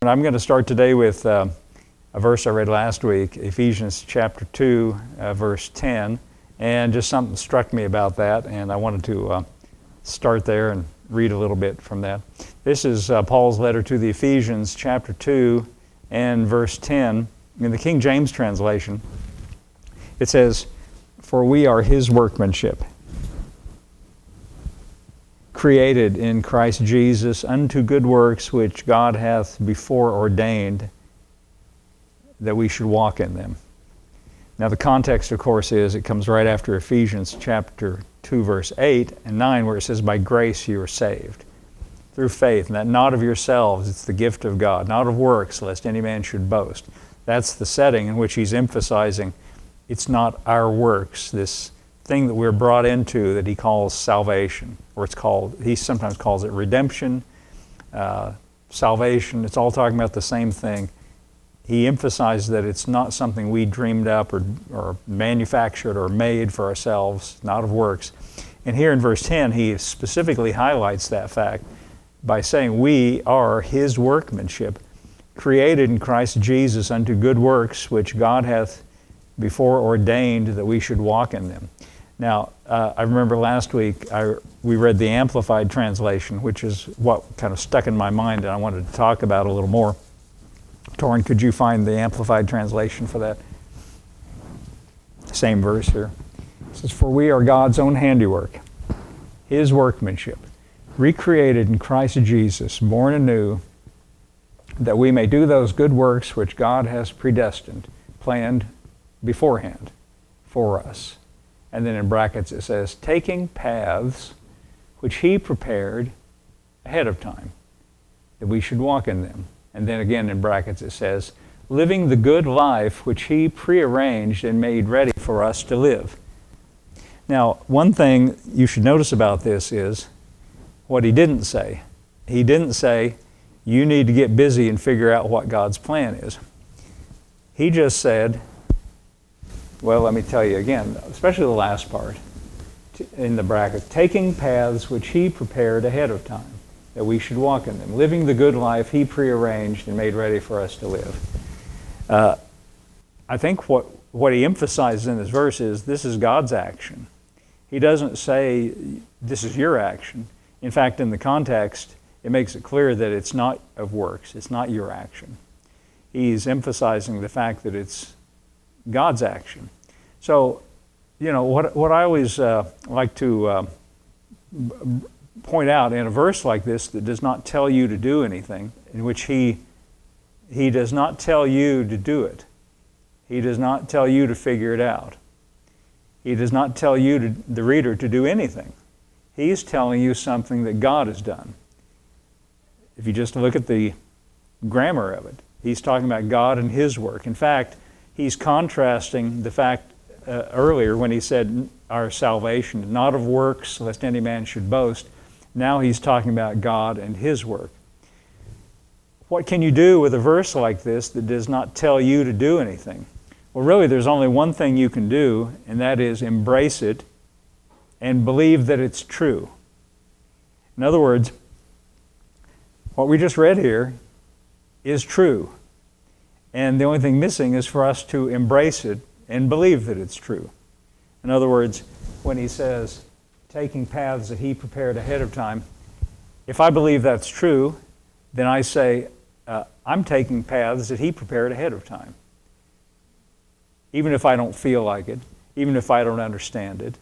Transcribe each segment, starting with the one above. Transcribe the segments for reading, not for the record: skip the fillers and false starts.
And I'm going to start today with a verse I read last week, Ephesians chapter 2, verse 10. And just something struck me about that, and I wanted to start there and read a little bit from that. This is Paul's letter to the Ephesians chapter 2 and verse 10. In the King James translation, it says, "For we are his workmanship, created in Christ Jesus unto good works which God hath before ordained that we should walk in them." Now the context, of course, is it comes right after Ephesians chapter 2, verse 8 and 9, where it says, "By grace you are saved, through faith, and that not of yourselves, it's the gift of God, not of works, lest any man should boast." That's the setting in which he's emphasizing it's not our works, this thing that we're brought into that he calls salvation, or he sometimes calls it redemption, salvation. It's all talking about the same thing. He emphasized that it's not something we dreamed up or manufactured or made for ourselves, not of works. And here in verse 10, he specifically highlights that fact by saying we are his workmanship, created in Christ Jesus unto good works, which God hath before ordained that we should walk in them. Now, I remember last week we read the Amplified translation, which is what kind of stuck in my mind and I wanted to talk about a little more. Torrin, could you find the Amplified translation for that? Same verse here. It says, "For we are God's own handiwork, his workmanship, recreated in Christ Jesus, born anew, that we may do those good works which God has predestined, planned beforehand for us." And then in brackets it says, "taking paths which he prepared ahead of time, that we should walk in them." And then again in brackets it says, "living the good life which he prearranged and made ready for us to live." Now, one thing you should notice about this is what he didn't say. He didn't say, you need to get busy and figure out what God's plan is. He just said, well, let me tell you again, especially the last part in the bracket, "taking paths which he prepared ahead of time, that we should walk in them, living the good life he prearranged and made ready for us to live." I think what he emphasizes in this verse is this is God's action. He doesn't say this is your action. In fact, in the context, it makes it clear that it's not of works, it's not your action. He's emphasizing the fact that it's God's action. So, you know, what I always like to point out in a verse like this that does not tell you to do anything, in which he does not tell you to do it. He does not tell you to figure it out. He does not tell you, the reader, to do anything. He's telling you something that God has done. If you just look at the grammar of it, he's talking about God and his work. In fact, he's contrasting the fact earlier when he said our salvation, not of works, lest any man should boast. Now he's talking about God and his work. What can you do with a verse like this that does not tell you to do anything? Well, really, there's only one thing you can do, and that is embrace it and believe that it's true. In other words, what we just read here is true. And the only thing missing is for us to embrace it and believe that it's true. In other words, when he says, taking paths that he prepared ahead of time, if I believe that's true, then I say, I'm taking paths that he prepared ahead of time. Even if I don't feel like it, even if I don't understand it,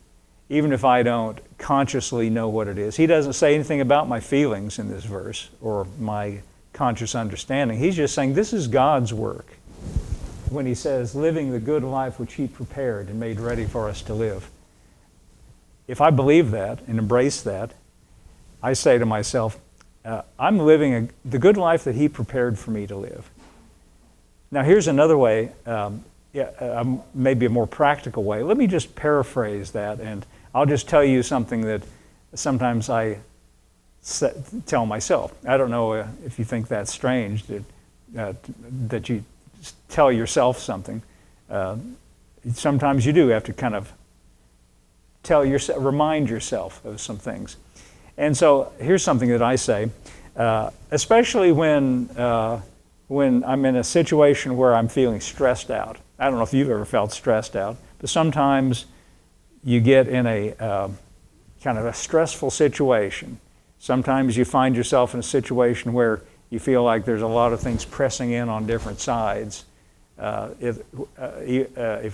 even if I don't consciously know what it is. He doesn't say anything about my feelings in this verse or my conscious understanding. He's just saying this is God's work. When he says, living the good life which he prepared and made ready for us to live. If I believe that and embrace that, I say to myself, I'm living the good life that he prepared for me to live. Now here's another way, maybe a more practical way. Let me just paraphrase that, and I'll just tell you something that sometimes I tell myself. I don't know if you think that's strange that you tell yourself something. Sometimes you do have to kind of remind yourself of some things. And so here's something that I say, especially when when I'm in a situation where I'm feeling stressed out. I don't know if you've ever felt stressed out, but sometimes you get in a kind of a stressful situation. Sometimes you find yourself in a situation where you feel like there's a lot of things pressing in on different sides. If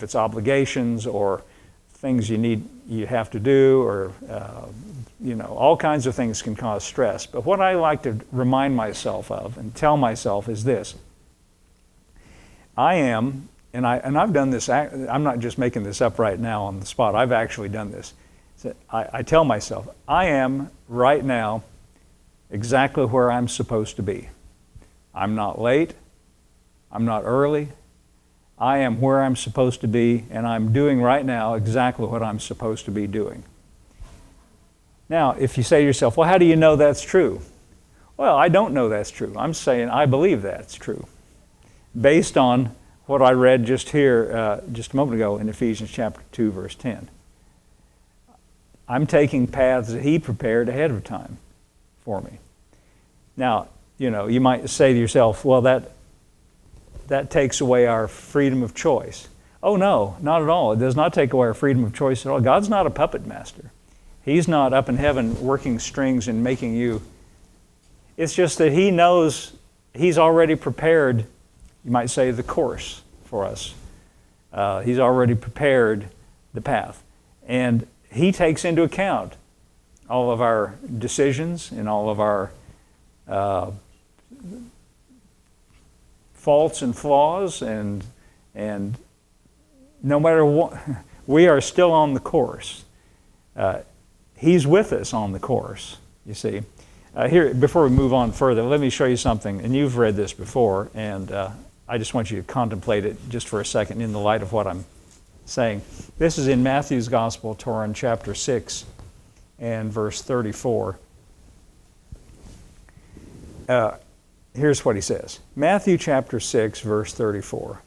it's obligations or things you have to do, or all kinds of things can cause stress. But what I like to remind myself of and tell myself is this: I am, and I've done this. I'm not just making this up right now on the spot. I've actually done this. So I tell myself, I am right now exactly where I'm supposed to be. I'm not late. I'm not early. I am where I'm supposed to be, and I'm doing right now exactly what I'm supposed to be doing. Now, if you say to yourself, well, how do you know that's true? Well, I don't know that's true. I'm saying I believe that's true, based on what I read just here, just a moment ago in Ephesians chapter 2, verse 10. I'm taking paths that He prepared ahead of time for me. Now, you might say to yourself, well, that takes away our freedom of choice. Oh no, not at all. It does not take away our freedom of choice at all. God's not a puppet master. He's not up in heaven working strings and making you. It's just that He knows He's already prepared, you might say, the course for us. He's already prepared the path. And He takes into account all of our decisions and all of our faults and flaws, and no matter what, we are still on the course. He's with us on the course, you see. Here, before we move on further, let me show you something, and you've read this before, and I just want you to contemplate it just for a second in the light of what I'm saying. This is in Matthew's Gospel, Torah, chapter 6 and verse 34. Here's what he says. Matthew chapter 6, verse 34.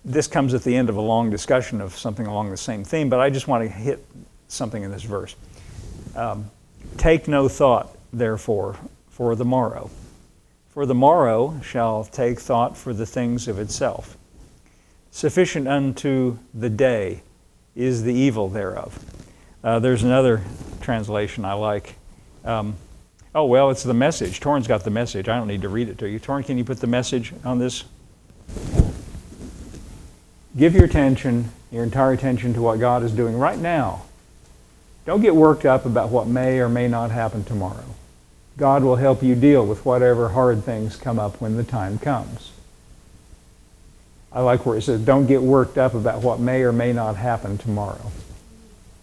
This comes at the end of a long discussion of something along the same theme, but I just want to hit something in this verse. Take no thought, therefore, for the morrow. For the morrow shall take thought for the things of itself. Sufficient unto the day is the evil thereof. There's another translation I like. Oh, well, it's the Message. Torrin's got the Message. I don't need to read it to you. Torrin, can you put the Message on this? Give your attention, your entire attention, to what God is doing right now. Don't get worked up about what may or may not happen tomorrow. God will help you deal with whatever hard things come up when the time comes. I like where it says, don't get worked up about what may or may not happen tomorrow.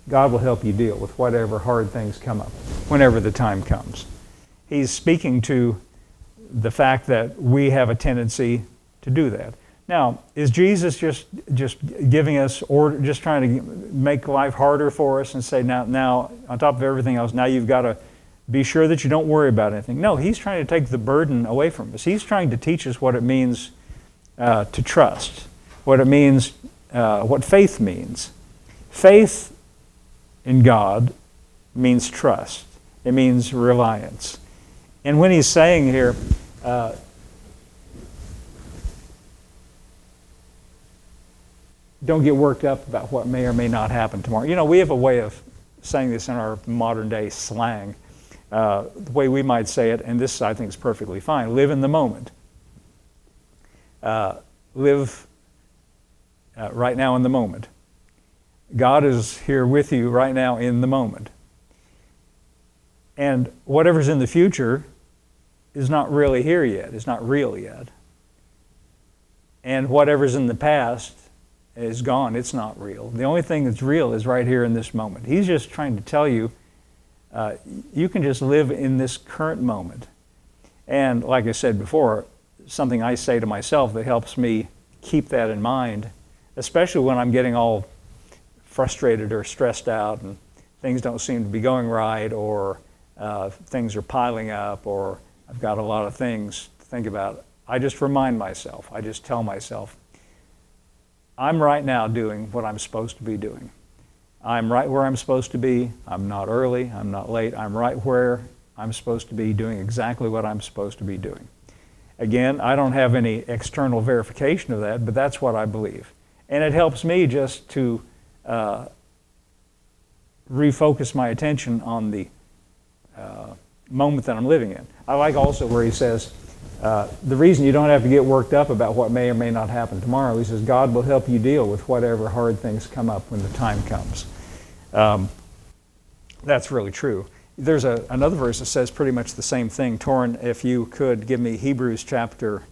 God will help you deal with whatever hard things come up whenever the time comes. He's speaking to the fact that we have a tendency to do that. Now, is Jesus just giving us order, just trying to make life harder for us and say, now on top of everything else, now you've got to be sure that you don't worry about anything? No, He's trying to take the burden away from us. He's trying to teach us what it means to trust, what it means, what faith means. Faith in God means trust. It means reliance. And when He's saying here, don't get worked up about what may or may not happen tomorrow. We have a way of saying this in our modern day slang. The way we might say it, and this I think is perfectly fine: live in the moment. Live right now in the moment. God is here with you right now in the moment. And whatever's in the future is not really here yet. It's not real yet. And whatever's in the past is gone. It's not real. The only thing that's real is right here in this moment. He's just trying to tell you, you can just live in this current moment. And like I said before, something I say to myself that helps me keep that in mind, especially when I'm getting all frustrated or stressed out and things don't seem to be going right, or things are piling up, or I've got a lot of things to think about. I just remind myself, I just tell myself, I'm right now doing what I'm supposed to be doing. I'm right where I'm supposed to be. I'm not early, I'm not late. I'm right where I'm supposed to be doing exactly what I'm supposed to be doing. Again, I don't have any external verification of that, but that's what I believe. And it helps me just to refocus my attention on the moment that I'm living in. I like also where he says, the reason you don't have to get worked up about what may or may not happen tomorrow, he says, God will help you deal with whatever hard things come up when the time comes. That's really true. There's another verse that says pretty much the same thing. Torrin, if you could give me Hebrews chapter,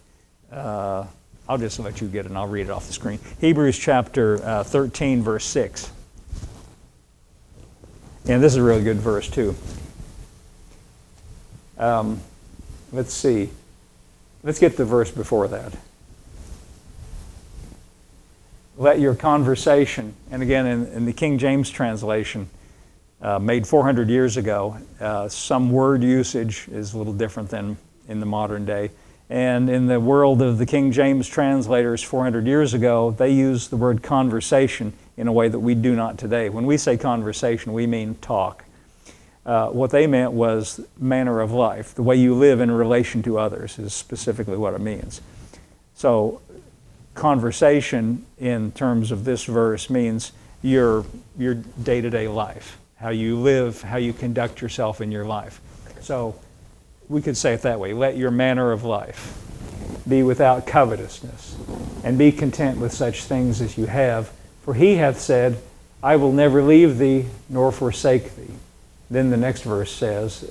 I'll just let you get it and I'll read it off the screen. Hebrews chapter 13, verse 6. And this is a really good verse too. Let's see. Let's get the verse before that. Let your conversation, and again in the King James translation, made 400 years ago, some word usage is a little different than in the modern day. And in the world of the King James translators 400 years ago, they used the word conversation in a way that we do not today. When we say conversation, we mean talk. What they meant was manner of life. The way you live in relation to others is specifically what it means. So conversation in terms of this verse means your day-to-day life, how you live, how you conduct yourself in your life. So we could say it that way. Let your manner of life be without covetousness, and be content with such things as you have. For he hath said, I will never leave thee nor forsake thee. Then the next verse says,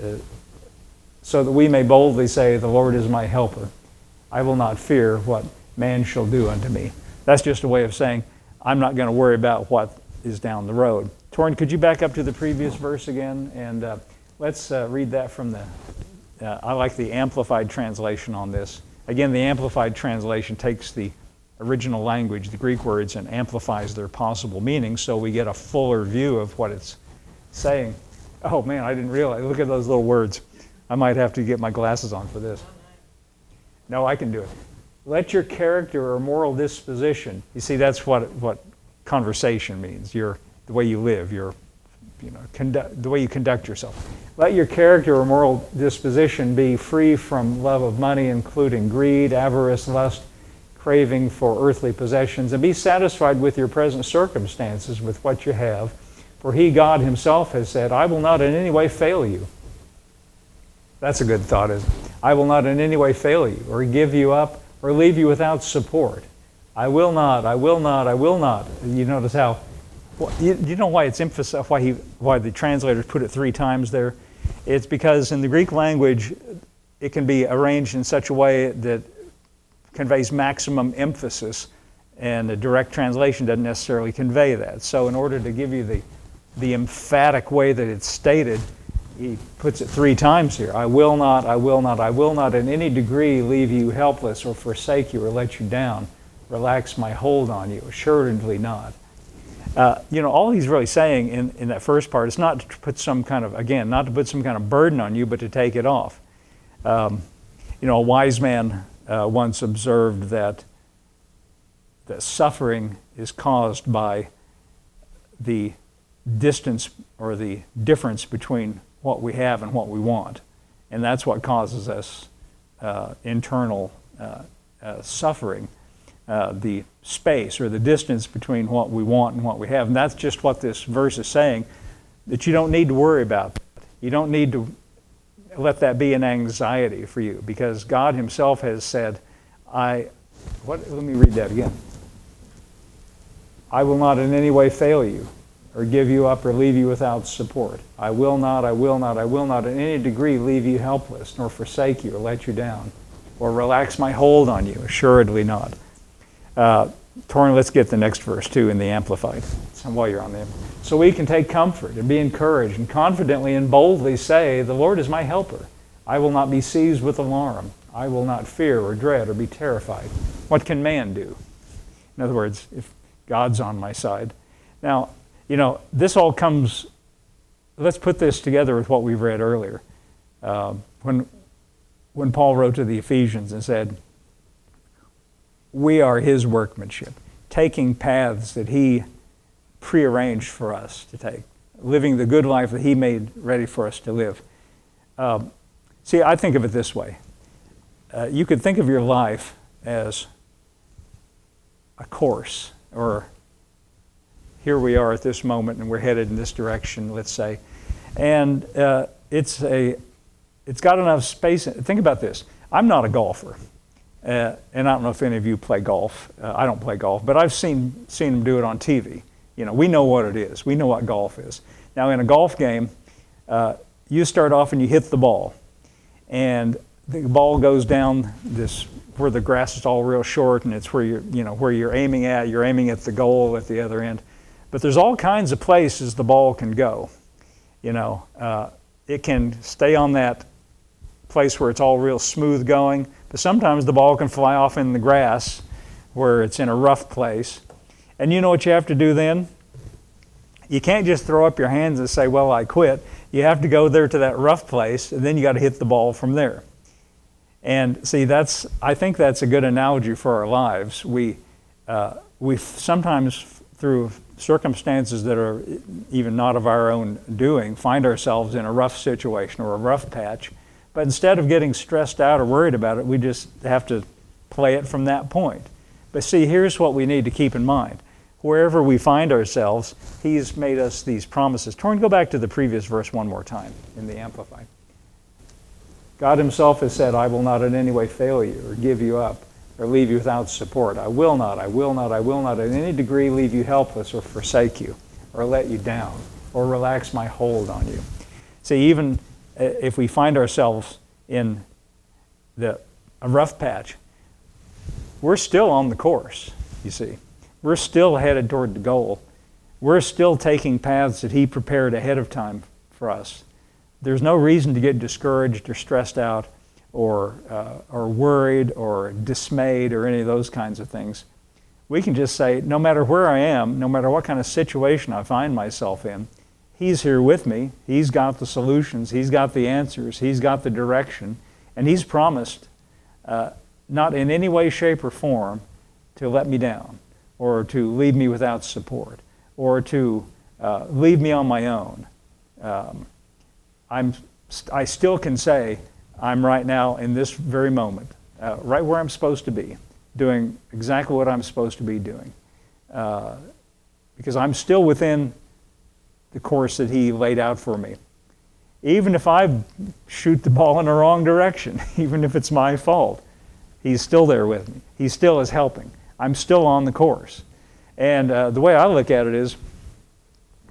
so that we may boldly say, the Lord is my helper. I will not fear what man shall do unto me. That's just a way of saying, I'm not going to worry about what is down the road. Torrin, could you back up to the previous verse again? And let's read that from the, I like the Amplified translation on this. Again, the Amplified translation takes the original language, the Greek words, and amplifies their possible meaning so we get a fuller view of what it's saying. Oh man, I didn't realize. Look at those little words. I might have to get my glasses on for this. No, I can do it. Let your character or moral disposition, you see, that's what conversation means. The way you live, the way you conduct yourself. Let your character or moral disposition be free from love of money, including greed, avarice, lust, craving for earthly possessions, and be satisfied with your present circumstances, with what you have. For he, God himself, has said, I will not in any way fail you. That's a good thought, isn't it? I will not in any way fail you, or give you up, or leave you without support. I will not, I will not, I will not. You notice how, you know why it's emphasized, why the translators put it 3 times there? It's because in the Greek language, it can be arranged in such a way that conveys maximum emphasis, and a direct translation doesn't necessarily convey that. So in order to give you the emphatic way that it's stated, he puts it 3 times here. I will not, I will not, I will not in any degree leave you helpless or forsake you or let you down. Relax my hold on you, assuredly not. All he's really saying in that first part is not to put some kind of, again, not to put some kind of burden on you, but to take it off. A wise man once observed that suffering is caused by the distance or the difference between what we have and what we want. And that's what causes us internal suffering, the space or the distance between what we want and what we have. And that's just what this verse is saying, that you don't need to worry about that. You don't need to let that be an anxiety for you, because God himself has said, let me read that again. I will not in any way fail you, or give you up or leave you without support. I will not, I will not, I will not in any degree leave you helpless, nor forsake you or let you down, or relax my hold on you, assuredly not. Torrin, let's get the next verse too in the Amplified, while you're on them. So we can take comfort and be encouraged and confidently and boldly say, the Lord is my helper. I will not be seized with alarm. I will not fear or dread or be terrified. What can man do? In other words, if God's on my side. Now, this all comes, let's put this together with what we've read earlier. When Paul wrote to the Ephesians and said, we are his workmanship, taking paths that he prearranged for us to take, living the good life that he made ready for us to live. See, I think of it this way. You could think of your life as a course, or here we are at this moment and we're headed in this direction, let's say. And it's got enough space. Think about this. I'm not a golfer. And I don't know if any of you play golf. I don't play golf, but I've seen them do it on TV. You know, we know what it is. We know what golf is. Now, in a golf game, you start off and you hit the ball. And the ball goes down this, where the grass is all real short, and it's where you're aiming at. You're aiming at the goal at the other end. But there's all kinds of places the ball can go. You know, it can stay on that place where it's all real smooth going, but sometimes the ball can fly off in the grass where it's in a rough place. And you know what you have to do then? You can't just throw up your hands and say, well, I quit. You have to go there to that rough place, and then you got to hit the ball from there. And see, I think that's a good analogy for our lives. We sometimes, through circumstances that are even not of our own doing, find ourselves in a rough situation or a rough patch. But instead of getting stressed out or worried about it, we just have to play it from that point. But see, here's what we need to keep in mind. Wherever we find ourselves, He's made us these promises. Torrin, go back to the previous verse one more time in the Amplified. God Himself has said, I will not in any way fail you or give you up or leave you without support. I will not in any degree leave you helpless or forsake you or let you down or relax my hold on you. See, even if we find ourselves in a rough patch, we're still on the course, you see. We're still headed toward the goal. We're still taking paths that He prepared ahead of time for us. There's no reason to get discouraged or stressed out or worried or dismayed or any of those kinds of things. We can just say, no matter where I am, no matter what kind of situation I find myself in, He's here with me. He's got the solutions. He's got the answers. He's got the direction. And He's promised, not in any way, shape, or form, to let me down or to leave me without support or to leave me on my own. I still can say I'm right now in this very moment, right where I'm supposed to be, doing exactly what I'm supposed to be doing. Because I'm still within the course that He laid out for me. Even if I shoot the ball in the wrong direction, even if it's my fault, He's still there with me. He still is helping. I'm still on the course. And the way I look at it is,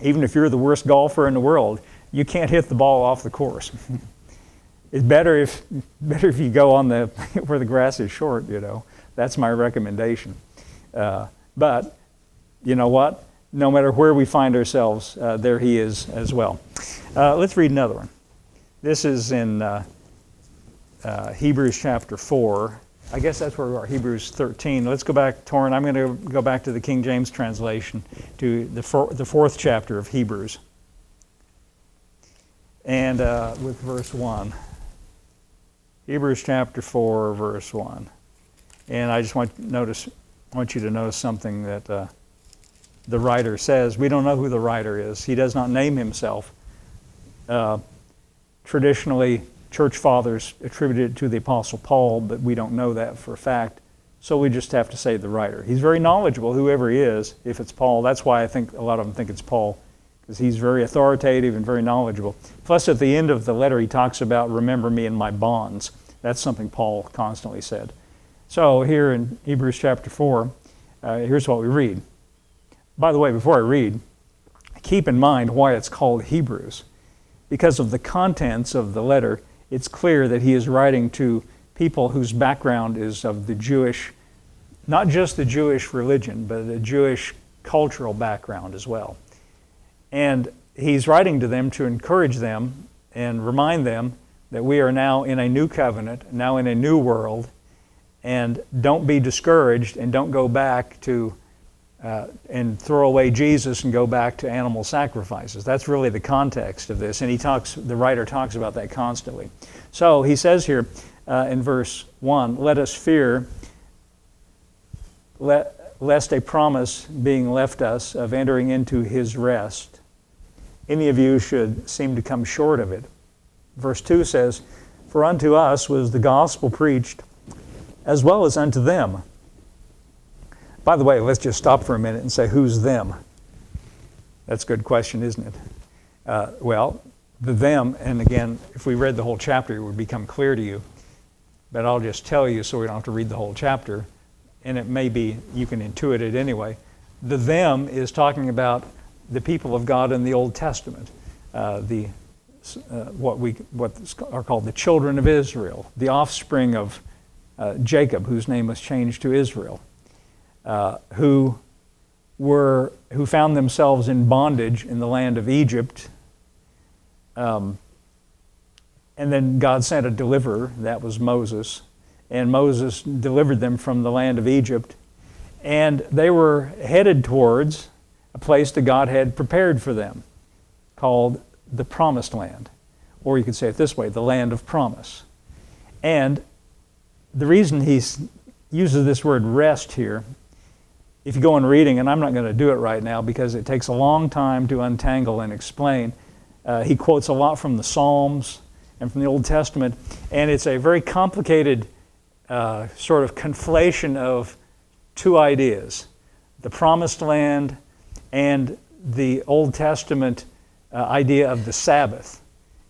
even if you're the worst golfer in the world, you can't hit the ball off the course. It's better if you go on where the grass is short, you know. That's my recommendation. But you know what? No matter where we find ourselves, there He is as well. Let's read another one. This is in Hebrews chapter 4. I guess that's where we are, Hebrews 13. Let's go back, Torrin. I'm going to go back to the King James translation, to the fourth chapter of Hebrews. And with verse 1. Hebrews chapter 4, verse 1. And I just want you to notice something that the writer says. We don't know who the writer is. He does not name himself. Traditionally, church fathers attributed it to the Apostle Paul, but we don't know that for a fact. So we just have to say the writer. He's very knowledgeable, whoever he is. If it's Paul, that's why I think a lot of them think it's Paul, because he's very authoritative and very knowledgeable. Plus, at the end of the letter, he talks about, remember me in my bonds. That's something Paul constantly said. So here in Hebrews chapter 4, here's what we read. By the way, before I read, keep in mind why it's called Hebrews. Because of the contents of the letter, it's clear that he is writing to people whose background is of the Jewish, not just the Jewish religion, but the Jewish cultural background as well. And he's writing to them to encourage them and remind them that we are now in a new covenant, now in a new world, and don't be discouraged and don't go back to and throw away Jesus and go back to animal sacrifices. That's really the context of this, and the writer talks about that constantly. So he says here in verse 1, let us fear lest a promise being left us of entering into His rest, any of you should seem to come short of it. Verse 2 says, "For unto us was the gospel preached, as well as unto them." By the way, let's just stop for a minute and say, who's them? That's a good question, isn't it? Well, the them, and again, if we read the whole chapter, it would become clear to you. But I'll just tell you so we don't have to read the whole chapter. And it may be, you can intuit it anyway. The them is talking about the people of God in the Old Testament. What are called the children of Israel, the offspring of Jacob, whose name was changed to Israel, who found themselves in bondage in the land of Egypt. And then God sent a deliverer, that was Moses, and Moses delivered them from the land of Egypt. And they were headed towards a place that God had prepared for them, called the Promised Land. Or you could say it this way, the land of promise. And the reason he uses this word rest here, if you go on reading, and I'm not going to do it right now because it takes a long time to untangle and explain, he quotes a lot from the Psalms and from the Old Testament, and it's a very complicated sort of conflation of two ideas, the Promised Land and the Old Testament idea of the Sabbath.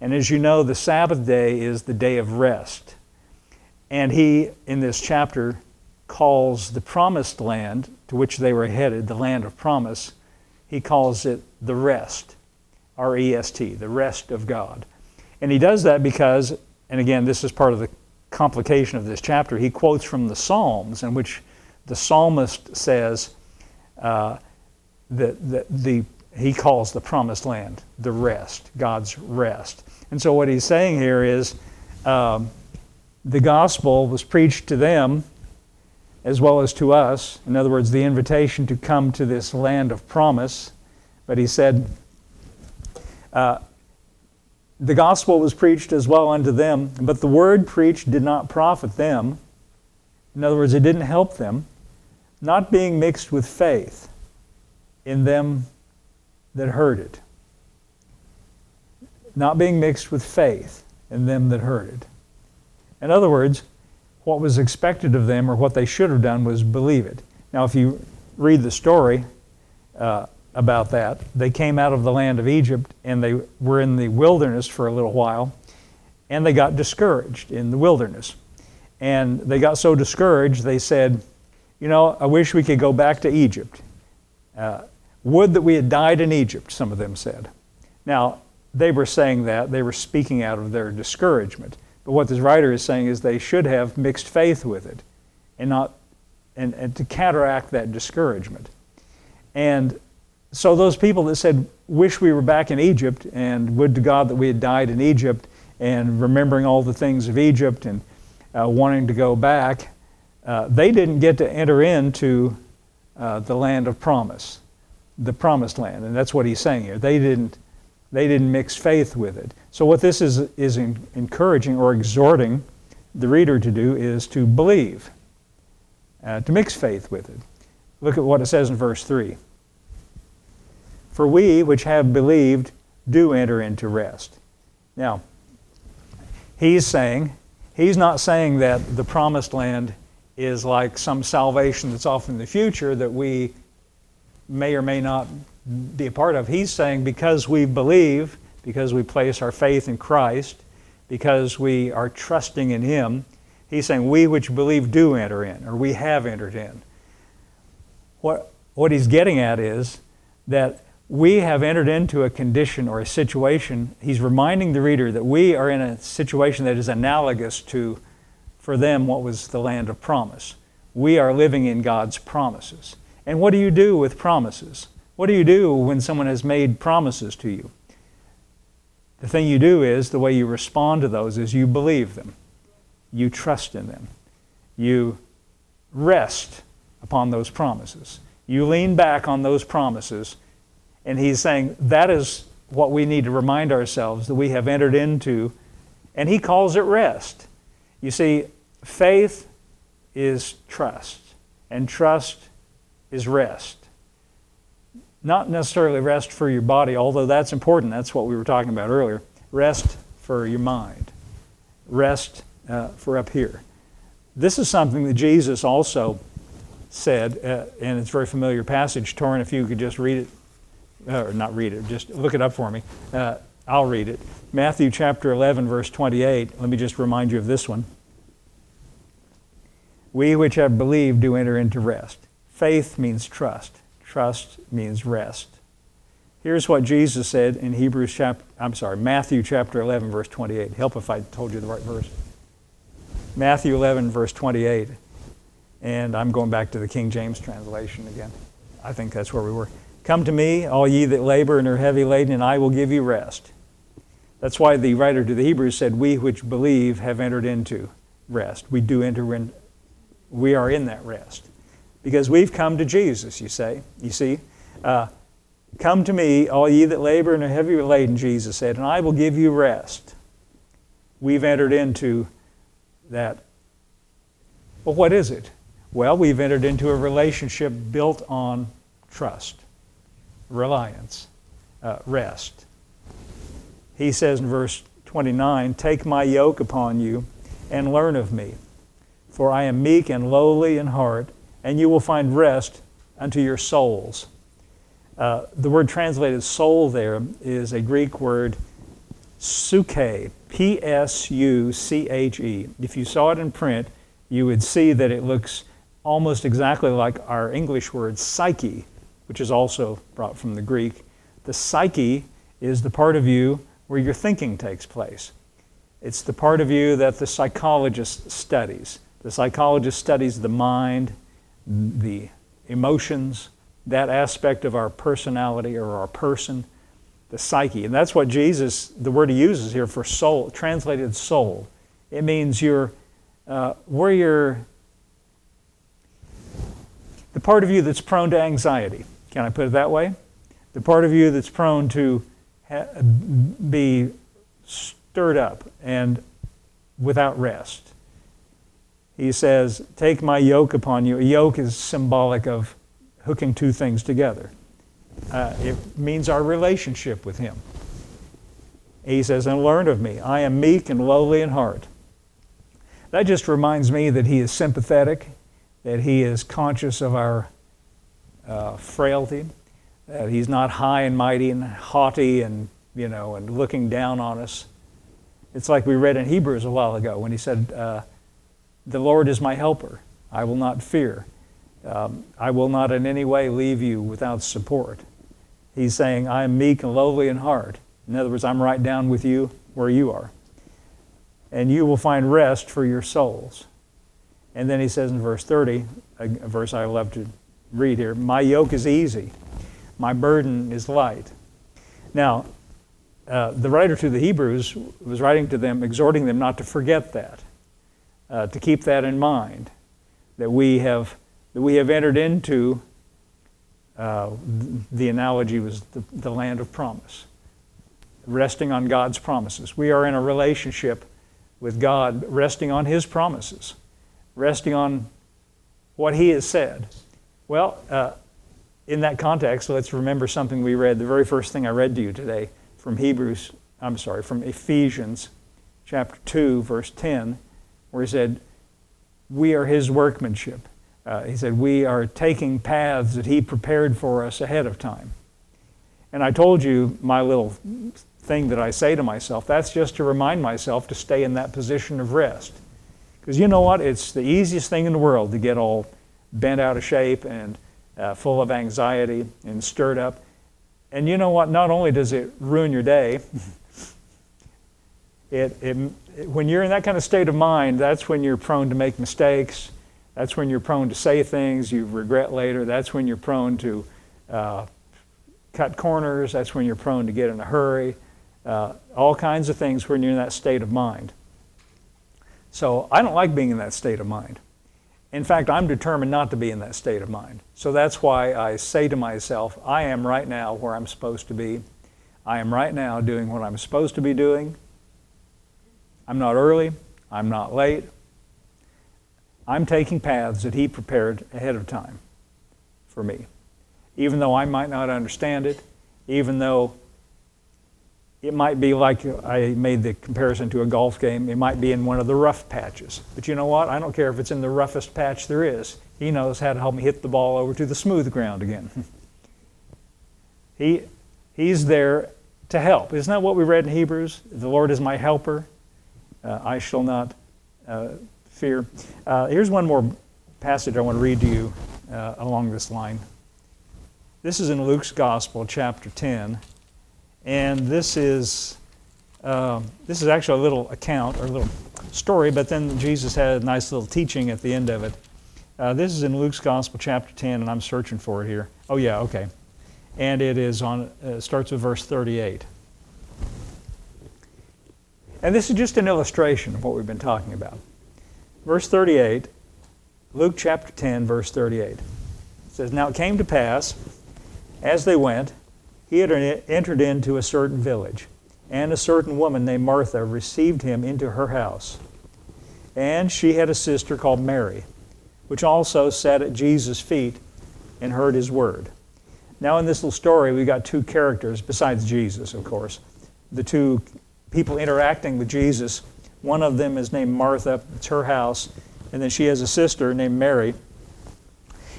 And as you know, the Sabbath day is the day of rest. And he, in this chapter, calls the Promised Land, to which they were headed, the land of promise, he calls it the rest, R-E-S-T, the rest of God. And he does that because, and again, this is part of the complication of this chapter, he quotes from the Psalms, in which the psalmist says he calls the Promised Land the rest, God's rest. And so what he's saying here is the gospel was preached to them as well as to us. In other words, the invitation to come to this land of promise. But he said, the gospel was preached as well unto them, but the word preached did not profit them. In other words, it didn't help them, not being mixed with faith in them that heard it. Not being mixed with faith in them that heard it. In other words, what was expected of them, or what they should have done, was believe it. Now, if you read the story about that, they came out of the land of Egypt, and they were in the wilderness for a little while, and they got discouraged in the wilderness. And they got so discouraged, they said, I wish we could go back to Egypt. Would that we had died in Egypt, some of them said. Now, they were saying that, they were speaking out of their discouragement. But what this writer is saying is they should have mixed faith with it, and to counteract that discouragement. And so those people that said, wish we were back in Egypt, and would to God that we had died in Egypt, and remembering all the things of Egypt, and wanting to go back, they didn't get to enter into the land of promise, the Promised Land. And that's what he's saying here. They didn't mix faith with it. So what this is encouraging or exhorting the reader to do is to believe, to mix faith with it. Look at what it says in verse 3. For we which have believed do enter into rest. Now, he's not saying that the Promised Land is like some salvation that's off in the future that we may or may not be a part of. He's saying because we believe, because we place our faith in Christ, because we are trusting in Him, he's saying we which believe do enter in, or we have entered in. What he's getting at is that we have entered into a condition or a situation. He's reminding the reader that we are in a situation that is analogous to, for them, what was the land of promise. We are living in God's promises. And what do you do with promises? What do you do when someone has made promises to you? The thing you do is, the way you respond to those is you believe them. You trust in them. You rest upon those promises. You lean back on those promises. And he's saying that is what we need to remind ourselves that we have entered into. And he calls it rest. You see, faith is trust. And trust is rest. Not necessarily rest for your body, although that's important. That's what we were talking about earlier. Rest for your mind. Rest for up here. This is something that Jesus also said, and it's a very familiar passage. Torrin, if you could just read it, or not read it, just look it up for me. I'll read it. Matthew chapter 11, verse 28. Let me just remind you of this one. We which have believed do enter into rest. Faith means trust. Trust means rest. Here's what Jesus said in Matthew chapter 11, verse 28. Help if I told you the right verse. Matthew 11, verse 28. And I'm going back to the King James translation again. I think that's where we were. Come to me, all ye that labor and are heavy laden, and I will give you rest. That's why the writer to the Hebrews said, we which believe have entered into rest. We do enter in, we are in that rest. Because we've come to Jesus, you see. Come to me, all ye that labor and are heavy laden, Jesus said, and I will give you rest. We've entered into that. Well, what is it? Well, we've entered into a relationship built on trust, reliance, rest. He says in verse 29, take my yoke upon you and learn of me, for I am meek and lowly in heart, and you will find rest unto your souls. The word translated soul there is a Greek word psuche, P-S-U-C-H-E. If you saw it in print, you would see that it looks almost exactly like our English word psyche, which is also brought from the Greek. The psyche is the part of you where your thinking takes place. It's the part of you that the psychologist studies. The psychologist studies the mind, the emotions, that aspect of our personality or our person, the psyche. And that's what the word he uses here for soul, translated soul. It means the part of you that's prone to anxiety. Can I put it that way? The part of you that's prone to be stirred up and without rest. He says, take my yoke upon you. A yoke is symbolic of hooking two things together. It means our relationship with him. He says, and learn of me. I am meek and lowly in heart. That just reminds me that he is sympathetic, that he is conscious of our frailty, that he's not high and mighty and haughty and looking down on us. It's like we read in Hebrews a while ago when he said, the Lord is my helper. I will not fear. I will not in any way leave you without support. He's saying, I am meek and lowly in heart. In other words, I'm right down with you where you are. And you will find rest for your souls. And then he says in verse 30, a verse I love to read here, my yoke is easy, my burden is light. Now, the writer to the Hebrews was writing to them, exhorting them not to forget that, to keep that in mind, that we have entered into, the analogy was the land of promise, resting on God's promises. We are in a relationship with God, resting on his promises, resting on what he has said. Well, in that context, let's remember something we read, the very first thing I read to you today from from Ephesians chapter 2, verse 10, where he said, we are his workmanship. He said, we are taking paths that he prepared for us ahead of time. And I told you my little thing that I say to myself, that's just to remind myself to stay in that position of rest. Because you know what? It's the easiest thing in the world to get all bent out of shape and full of anxiety and stirred up. And you know what? Not only does it ruin your day, when you're in that kind of state of mind, that's when you're prone to make mistakes. That's when you're prone to say things you regret later. That's when you're prone to cut corners. That's when you're prone to get in a hurry. All kinds of things when you're in that state of mind. So I don't like being in that state of mind. In fact, I'm determined not to be in that state of mind. So that's why I say to myself, I am right now where I'm supposed to be. I am right now doing what I'm supposed to be doing. I'm not early. I'm not late. I'm taking paths that he prepared ahead of time for me. Even though I might not understand it, even though It might be like I made the comparison to a golf game. It might be in one of the rough patches. But you know what? I don't care if it's in the roughest patch there is. He knows how to help me hit the ball over to the smooth ground again. He's there to help. Isn't that what we read in Hebrews? The Lord is my helper. I shall not fear. Here's one more passage I want to read to you along this line. This is in Luke's Gospel, chapter 10. And this is actually a little account or a little story, but then Jesus had a nice little teaching at the end of it. This is in Luke's Gospel, chapter 10, and I'm searching for it here. Oh yeah, okay. And it is on starts with verse 38. And this is just an illustration of what we've been talking about. Verse 38, Luke chapter 10, verse 38. It says, "Now it came to pass, as they went, he had entered into a certain village, and a certain woman named Martha received him into her house. And she had a sister called Mary, which also sat at Jesus' feet and heard his word." Now in this little story, we've got two characters, besides Jesus, of course. The two people interacting with Jesus. One of them is named Martha, it's her house, and then she has a sister named Mary.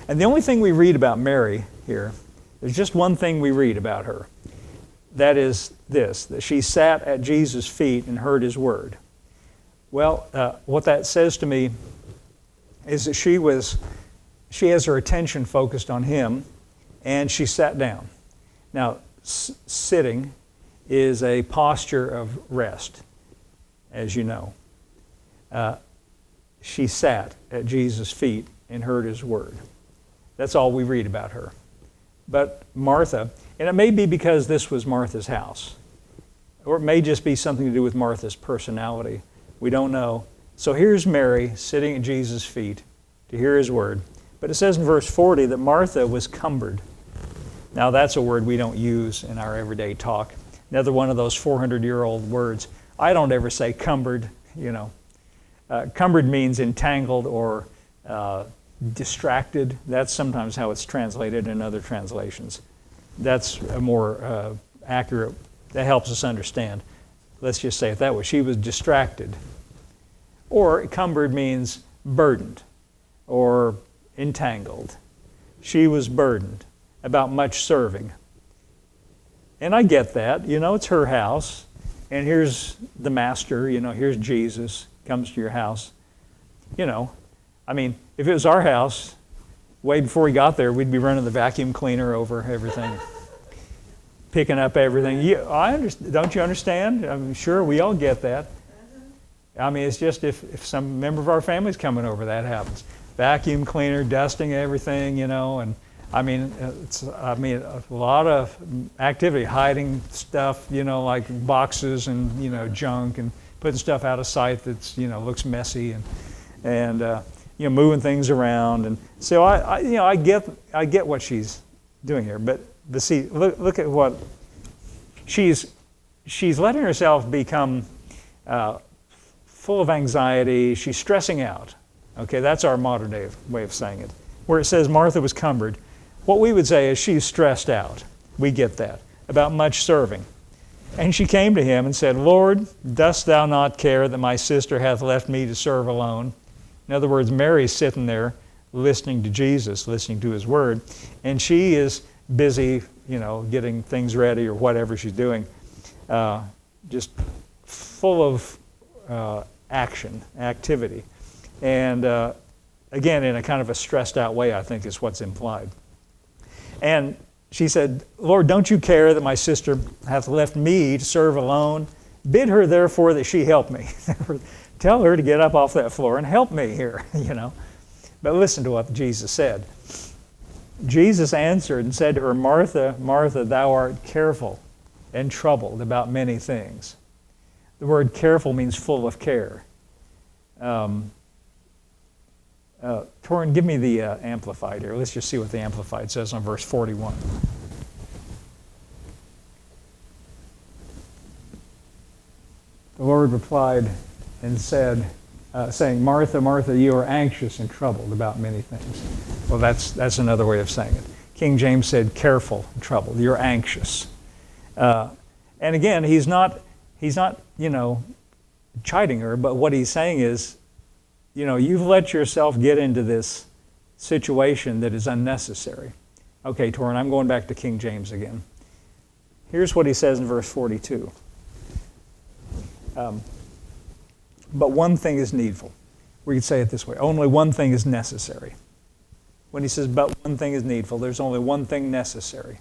And the only thing we read about Mary here, there's just one thing we read about her. That is this, that she sat at Jesus' feet and heard his word. Well, what that says to me is that she has her attention focused on him, and she sat down. Now, sitting is a posture of rest, as you know. She sat at Jesus' feet and heard his word. That's all we read about her. But Martha, and it may be because this was Martha's house, or it may just be something to do with Martha's personality. We don't know. So here's Mary sitting at Jesus' feet to hear his word. But it says in verse 40 that Martha was cumbered. Now that's a word we don't use in our everyday talk. Another one of those 400-year-old words. I don't ever say cumbered, you know. Cumbered means entangled or distracted. That's sometimes how it's translated in other translations. That's a more accurate, that helps us understand. Let's just say it that way. She was distracted. Or cumbered means burdened or entangled. She was burdened about much serving. And I get that. You know, it's her house. And here's the master, you know, here's Jesus, comes to your house. You know, I mean, if it was our house, way before he got there, we'd be running the vacuum cleaner over everything, picking up everything. Don't you understand? I'm sure we all get that. I mean, it's just if some member of our family's coming over, that happens. Vacuum cleaner, dusting everything, you know, and I mean, a lot of activity, hiding stuff, you know, like boxes and, you know, junk, and putting stuff out of sight that's, you know, looks messy, and you know, moving things around. And so I get what she's doing here. But see, look at what she's letting herself become full of anxiety. She's stressing out. Okay, that's our modern day way of saying it. Where it says Martha was cumbered, what we would say is she's stressed out. We get that, about much serving. And she came to him and said, "Lord, dost thou not care that my sister hath left me to serve alone?" In other words, Mary's sitting there listening to Jesus, listening to his word, and she is busy, you know, getting things ready or whatever she's doing, just full of activity. And again, in a kind of a stressed out way, I think is what's implied. And she said, "Lord, don't you care that my sister hath left me to serve alone? Bid her therefore that she help me." Tell her to get up off that floor and help me here, you know. But listen to what Jesus said. Jesus answered and said to her, "Martha, Martha, thou art careful and troubled about many things." The word careful means full of care. Torrin, give me the Amplified here. Let's just see what the Amplified says on verse 41. The Lord replied and said, saying, "Martha, Martha, you are anxious and troubled about many things." Well, that's another way of saying it. King James said, "Careful and troubled." You're anxious. And again, he's not, chiding her, but what he's saying is, you've let yourself get into this situation that is unnecessary. Okay, Torrin, I'm going back to King James again. Here's what he says in verse 42. But one thing is needful. We could say it this way. Only one thing is necessary. When he says, but one thing is needful, there's only one thing necessary.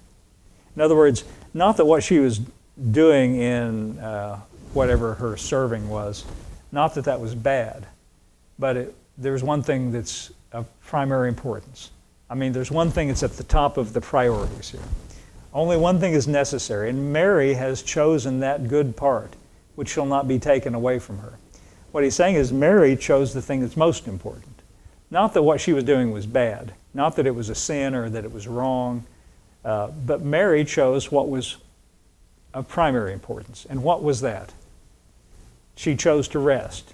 In other words, not that what she was doing in whatever her serving was, not that that was bad, but there's one thing that's of primary importance. I mean, there's one thing that's at the top of the priorities here. Only one thing is necessary, and Mary has chosen that good part, which shall not be taken away from her. What he's saying is Mary chose the thing that's most important. Not that what she was doing was bad, not that it was a sin or that it was wrong, but Mary chose what was of primary importance. And what was that? She chose to rest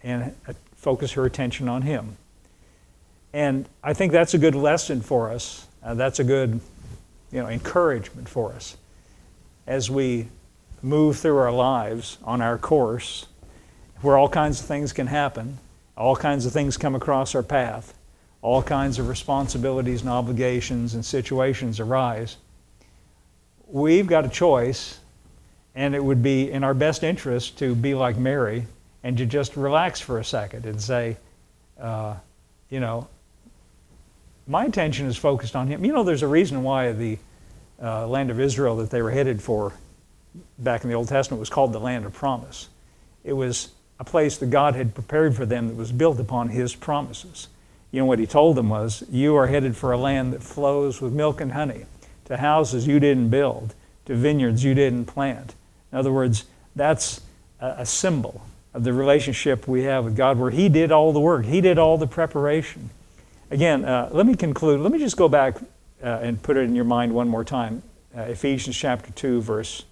and focus her attention on him. And I think that's a good lesson for us. That's a good encouragement for us as we move through our lives on our course, where all kinds of things can happen, all kinds of things come across our path, all kinds of responsibilities and obligations and situations arise. We've got a choice, and it would be in our best interest to be like Mary and to just relax for a second and say, my attention is focused on him. There's a reason why the land of Israel that they were headed for back in the Old Testament was called the land of promise. It was a place that God had prepared for them that was built upon his promises. What he told them was, you are headed for a land that flows with milk and honey, to houses you didn't build, to vineyards you didn't plant. In other words, that's a symbol of the relationship we have with God, where he did all the work. He did all the preparation. Again, let me conclude. Let me just go back and put it in your mind one more time. Ephesians chapter 2, verse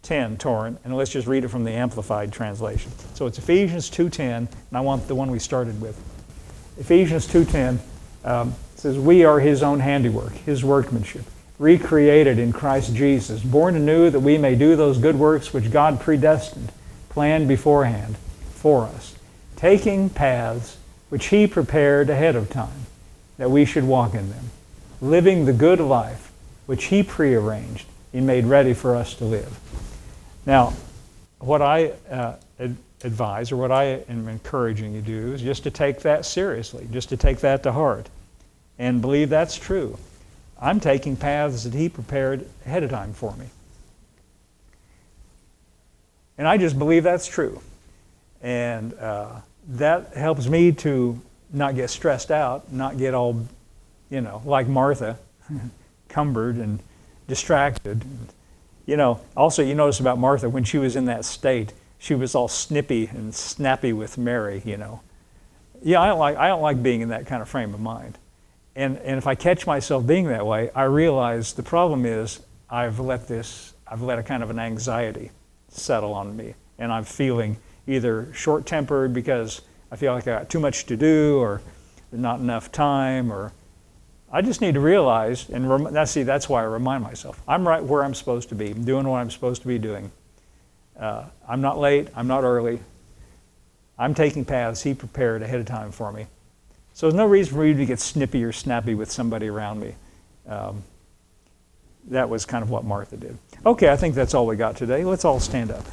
10, Torrin, and let's just read it from the Amplified translation. So it's Ephesians 2:10, and I want the one we started with. Ephesians 2:10 says, we are his own handiwork, his workmanship, recreated in Christ Jesus, born anew that we may do those good works which God predestined, planned beforehand for us, taking paths which he prepared ahead of time, that we should walk in them, living the good life which he prearranged and made ready for us to live. Now, what I advise, or what I am encouraging you to do, is just to take that seriously, just to take that to heart, and believe that's true. I'm taking paths that he prepared ahead of time for me. And I just believe that's true. And that helps me to not get stressed out, not get all, like Martha, cumbered and distracted. Also you notice about Martha, when she was in that state, she was all snippy and snappy with Mary, Yeah, I don't like being in that kind of frame of mind. And if I catch myself being that way, I realize the problem is I've let a kind of an anxiety settle on me. And I'm feeling either short-tempered because I feel like I got too much to do, or not enough time, or I just need to realize, and that's why I remind myself, I'm right where I'm supposed to be. I'm doing what I'm supposed to be doing. I'm not late, I'm not early. I'm taking paths he prepared ahead of time for me. So there's no reason for you to get snippy or snappy with somebody around me. That was kind of what Martha did. Okay, I think that's all we got today. Let's all stand up.